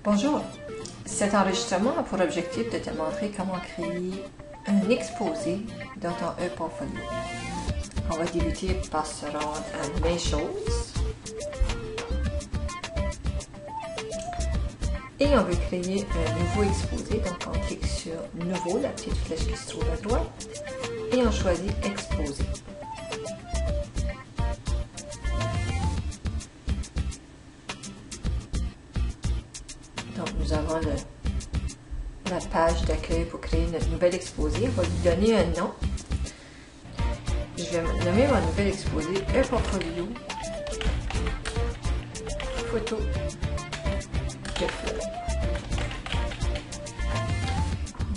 Bonjour, cet enregistrement a pour objectif de te montrer comment créer un exposé dans ton e-portfolio. On va débuter par se rendre à Mes choses et on veut créer un nouveau exposé. Donc on clique sur Nouveau, la petite flèche qui se trouve à droite, et on choisit Exposé. Donc nous avons la page d'accueil pour créer notre nouvel exposé. On va lui donner un nom. Je vais nommer mon nouvel exposé e-portfolio photo de fleurs.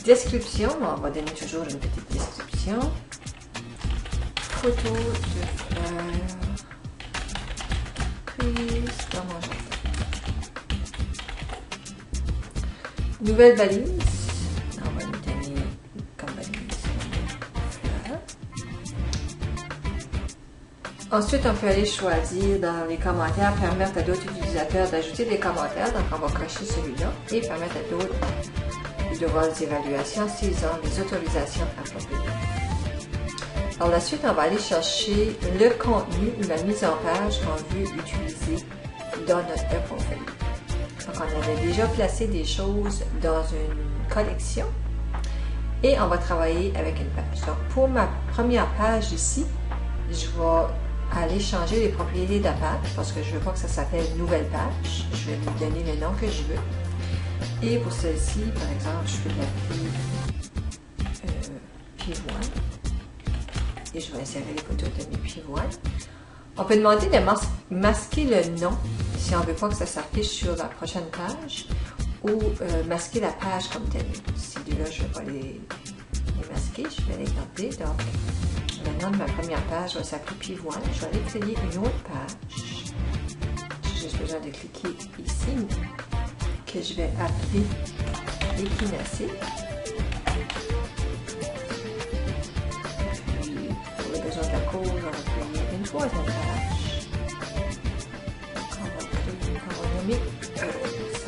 Description, on va donner toujours une petite description. Photo de fleurs prise dans mon jardin. Nouvelle balise, on va lui donner comme balise fleurs. Ensuite, on peut aller choisir dans les commentaires, permettre à d'autres utilisateurs d'ajouter des commentaires. Donc, on va cocher celui-là et permettre à d'autres de voir les évaluations s'ils ont les autorisations appropriées. Par la suite, on va aller chercher le contenu ou la mise en page qu'on veut utiliser dans notre e-portfolio. Donc, on avait déjà placé des choses dans une collection et on va travailler avec une page. Donc, pour ma première page ici, je vais aller changer les propriétés de la page parce que je ne veux pas que ça s'appelle nouvelle page. Je vais lui donner le nom que je veux. Et pour celle-ci, par exemple, je peux l'appeler pivoine. Et je vais insérer les photos de mes pivoines. On peut demander de masquer le nom si on ne veut pas que ça s'affiche sur la prochaine page ou masquer la page comme telle. Ces deux-là, je ne vais pas les masquer, je vais les garder. Donc, le nom de ma première page va s'appeler pivoine. Je vais aller créer une autre page. J'ai juste besoin de cliquer ici, que je vais appeler équinacée. Puis, pour le besoin de la cause, on va créer une troisième page. On va nommer Heureuse.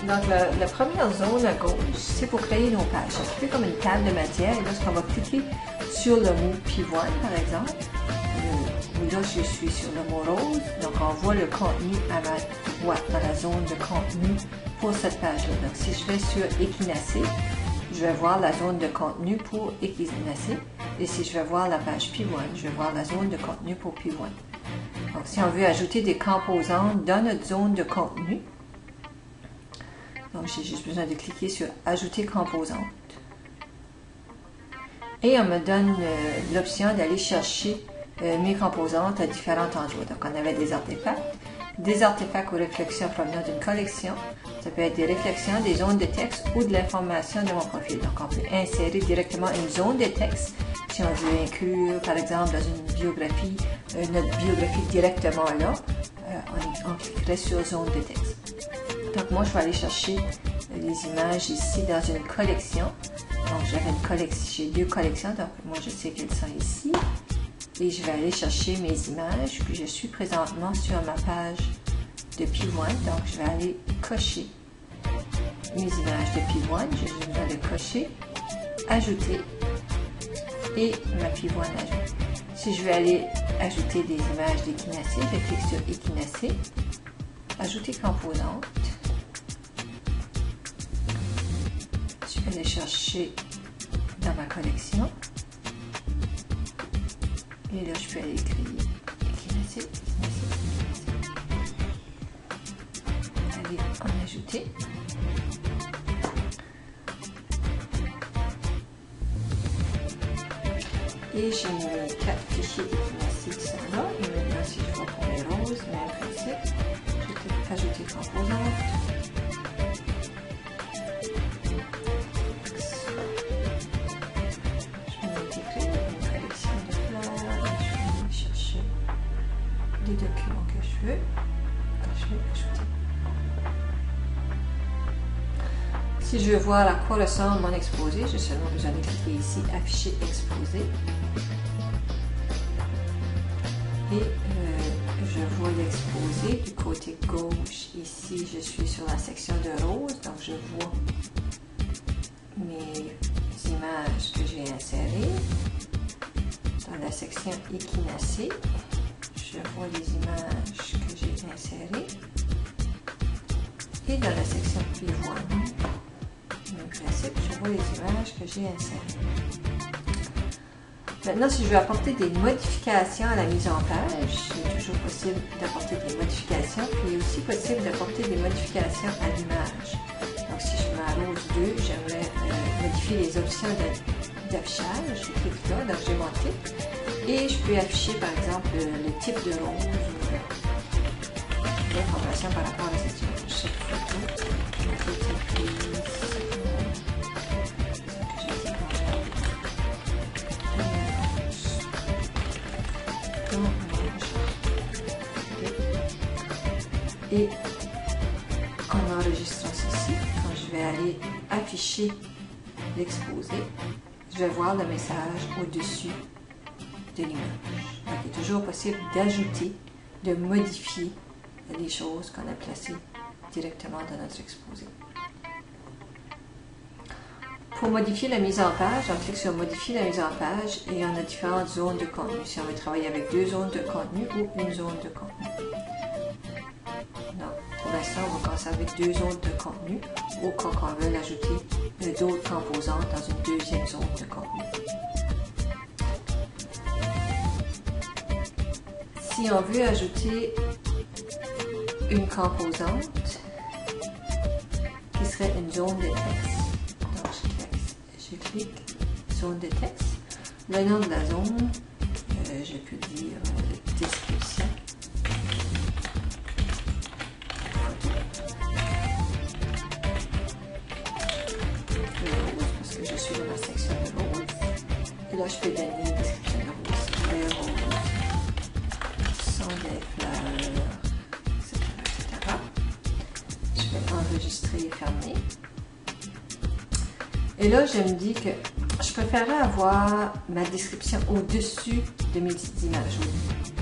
Donc, la première zone à gauche, c'est pour créer nos pages. C'est fait comme une table de matière. Et lorsqu'on va cliquer sur le mot pivoine, par exemple, là, je suis sur le mot rose, donc on voit le contenu à ma droite dans la zone de contenu pour cette page-là. Donc, si je vais sur équinacée, je vais voir la zone de contenu pour équinacée. Et si je vais voir la page pivoine, je vais voir la zone de contenu pour pivoine. Donc, si on veut ajouter des composantes dans notre zone de contenu, donc j'ai juste besoin de cliquer sur Ajouter composante. Et on me donne l'option d'aller chercher mes composantes à différents endroits. Donc, on avait des artefacts ou réflexions provenant d'une collection. Ça peut être des réflexions, des zones de texte ou de l'information de mon profil. Donc, on peut insérer directement une zone de texte si on veut inclure, par exemple, dans une biographie, notre biographie directement là. On cliquerait sur zone de texte. Donc, moi, je vais aller chercher les images ici dans une collection. Donc, j'ai deux collections. Donc, moi, je sais qu'elles sont ici. Et je vais aller chercher mes images. Puis je suis présentement sur ma page de pivoine. Donc, je vais aller cocher mes images de pivoine. J'ai besoin de cocher, ajouter et ma pivoine ajoute. Si je veux aller ajouter des images d'équinacée, je clique sur équinacée, ajouter composante. Je vais aller chercher dans ma collection. Et là, je peux aller écrire équinacée. Allez, en ajouter. Et j'ai mis 4 fichiers d'équinacée qui sont là. Et maintenant, si je vais pour les roses, même principe, je vais ajouter composante. Les documents que je veux ajouter. Si je veux voir à quoi ressemble mon exposé, j'ai seulement besoin de cliquer ici, afficher exposé. Et je vois l'exposé du côté gauche. Ici, je suis sur la section de rose, donc je vois mes images que j'ai insérées. Dans la section échinacée, je vois les images que j'ai insérées. Et dans la section pivoine, même principe, je vois les images que j'ai insérées. Maintenant, si je veux apporter des modifications à la mise en page, c'est toujours possible d'apporter des modifications, puis il est aussi possible d'apporter des modifications à l'image. Donc, si je mets à rose 2, j'aimerais modifier les options d'affichage. Je clique là, donc j'ai mon type. Et je peux afficher, par exemple, le type de rose ou l'information par rapport à cette image. Cette photo a été prise. Et en enregistrant ceci, quand je vais aller afficher l'exposé, je vais voir le message au-dessus de l'image. Donc, il est toujours possible d'ajouter, de modifier les choses qu'on a placées directement dans notre exposé. Pour modifier la mise en page, on clique sur Modifier la mise en page et on a différentes zones de contenu. Si on veut travailler avec 2 zones de contenu ou une zone de contenu. Donc, pour l'instant, on va commencer avec 2 zones de contenu ou quand on veut ajouter d'autres composantes dans une deuxième zone de contenu. Si on veut ajouter une composante qui serait une zone de texte, donc je clique zone de texte. Le nom de la zone, je peux dire description. Parce que je suis dans la section de rose. Et là, je peux donner une description de rose. Les roses sont des fleurs, etc. Je vais enregistrer et fermer. Et là, je me dis que je préférerais avoir ma description au-dessus de mes images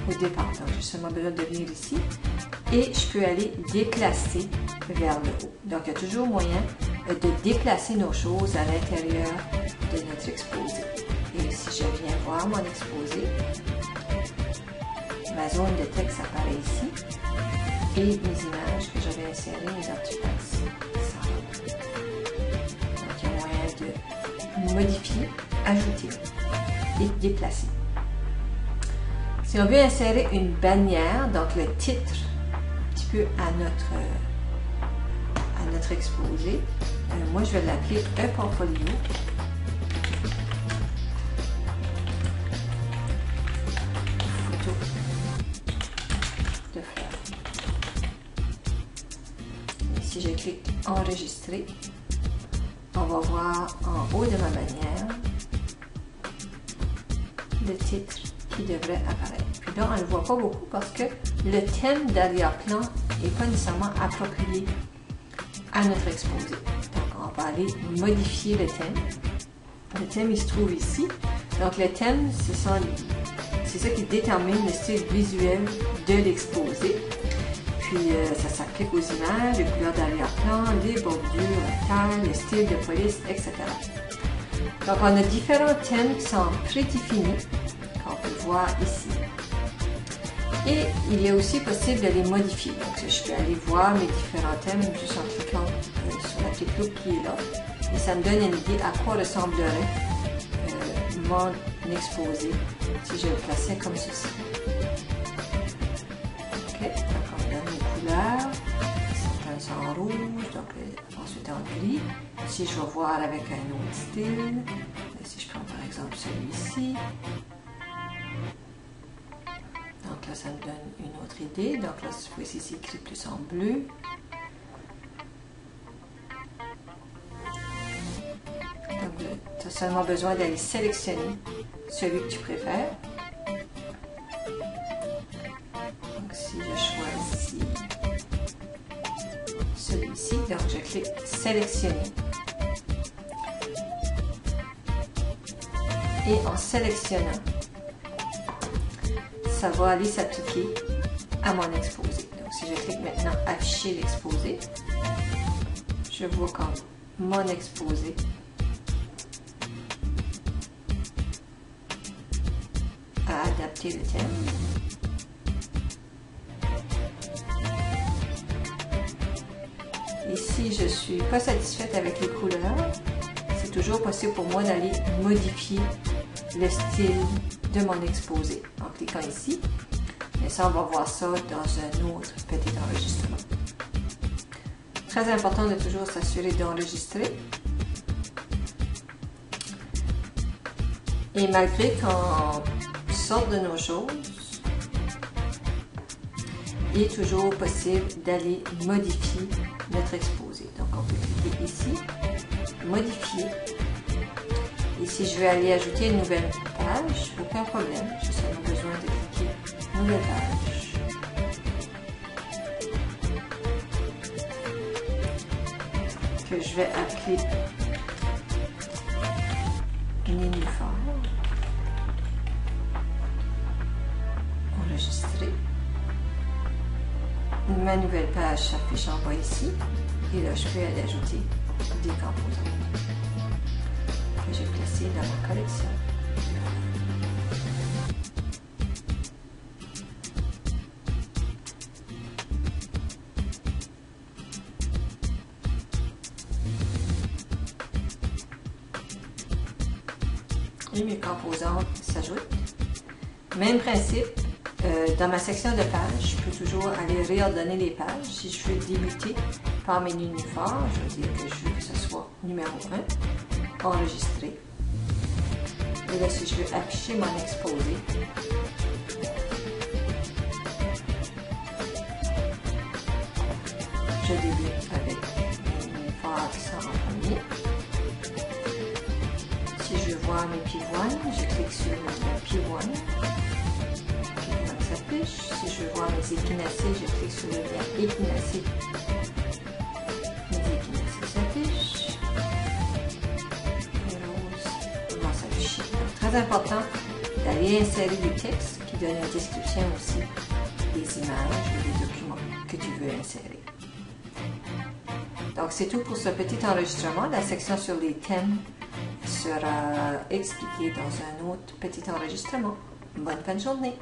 au départ. Donc, j'ai seulement besoin de venir ici et je peux aller déplacer vers le haut. Donc, il y a toujours moyen de déplacer nos choses à l'intérieur de notre exposé. Et si je viens voir mon exposé, ma zone de texte apparaît ici et mes images que j'avais insérées, mes artefacts. Donc, il y a moyen de modifier, ajouter et déplacer. Si on veut insérer une bannière, donc le titre un petit peu à notre exposé, moi je vais l'appeler un portfolio. Photo de fleurs. Et si je clique enregistrer, on va voir en haut de ma bannière le titre qui devrait apparaître. Puis là, on ne le voit pas beaucoup parce que le thème d'arrière-plan n'est pas nécessairement approprié à notre exposé. Donc, on va aller modifier le thème. Le thème, il se trouve ici. Donc, le thème, c'est ça qui détermine le style visuel de l'exposé. Puis, ça s'applique aux images, les couleurs d'arrière-plan, les bordures, la taille, le style de police, etc. Donc, on a différents thèmes qui sont prédéfinis, qu'on peut voir ici. Et il est aussi possible de les modifier. Donc, je peux aller voir mes différents thèmes juste en cliquant sur la petite loupe qui est là. Et ça me donne une idée à quoi ressemblerait mon exposé si je le plaçais comme ceci. Ok, donc on me donne les couleurs. Certaines sont en rouge, donc ensuite en gris. Ici, je vais voir avec un autre style. Si je prends par exemple celui-ci. Donc là, ça me donne une autre idée. Donc là, cette fois-ci, c'est écrit plus en bleu. Donc, tu as seulement besoin d'aller sélectionner celui que tu préfères. Donc, si je choisis celui-ci, donc je clique sélectionner. et en sélectionnant, ça va aller s'appliquer à mon exposé. Donc si je clique maintenant afficher l'exposé, je vois comme mon exposé a adapté le thème. Et si je ne suis pas satisfaite avec les couleurs, c'est toujours possible pour moi d'aller modifier le style de mon exposé en cliquant ici. Mais ça, on va voir ça dans un autre petit enregistrement. Très important de toujours s'assurer d'enregistrer. Et malgré qu'on sorte de nos choses, il est toujours possible d'aller modifier notre exposé. Donc on peut cliquer ici, modifier. Et si je veux aller ajouter une nouvelle page, aucun problème, j'ai seulement besoin de cliquer nouvelle page. Que je vais appeler Nénuphar. Enregistrer. Ma nouvelle page s'affiche en bas ici. Et là, je peux aller ajouter des composants que j'ai placés dans ma collection. Et mes composants s'ajoutent. Même principe, dans ma section de pages, je peux toujours aller réordonner les pages. Si je veux débuter par mes nénuphars, je vais dire que je veux que ce soit numéro 1, enregistrer. Et là, si je veux afficher mon exposé, je débute avec mes nénuphars qui sont en premier. Si je vois mes pivoines, je clique sur le pivoine. Si je vois mes échinacées, je clique sur le lien échinacée. Mes échinacées s'affichent. Les roses vont s'afficher. Très important d'aller insérer du texte qui donne une description aussi des images ou des documents que tu veux insérer. Donc c'est tout pour ce petit enregistrement. La section sur les thèmes sera expliquée dans un autre petit enregistrement. Bonne fin de journée!